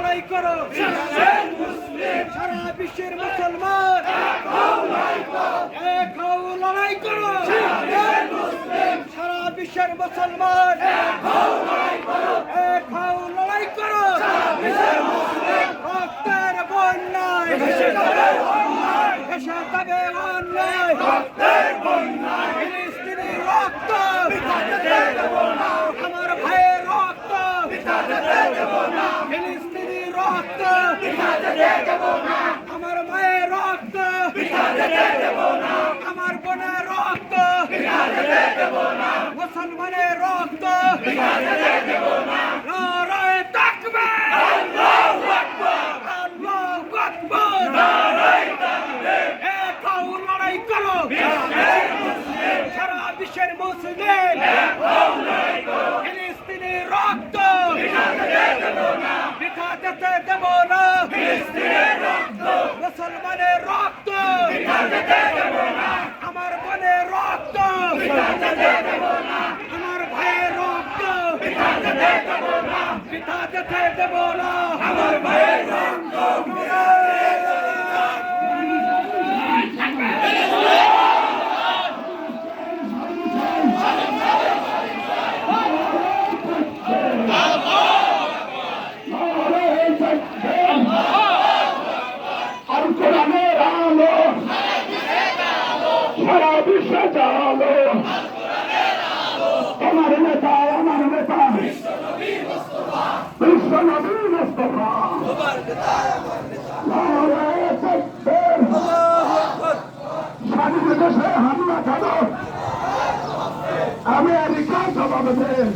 লড়াই করো সারা বিশ্বের মুসলমান এক হও লড়াই করো সারা বিশ্বের মুসলমান এক হও লড়াই করো রক্তের বন্যায় ভেসে যাবে অন্যায় ফিলিস্তিনি রক্ত আমার ভাইয়ের রক্ত ফিলিস্তিনি রক্ত আমার মায়ের রক্ত আমার বোনের রক্ত মুসলমানের রক্ত নারায়ে তাকবীর আল্লাহু আকবার আল্লাহু আকবার এক হও লড়াই করো সারা বিশ্বের মুসলিম ফিলিস্তিনি রক্ত বৃথা যেতে দেব না মুসলমানের রক্ত আমার বোনের রক্ত আমার ভাইয়ের রক্ত বৃথা যেতে দেব না আমার ভাইয়ের রক্ত সারা বিশ্বে জানো আমার নেতা বিশ্ব নবী মুস্তাফা স্বাধীন দেশে হামলা চালো আমেরিকা জবাব দেন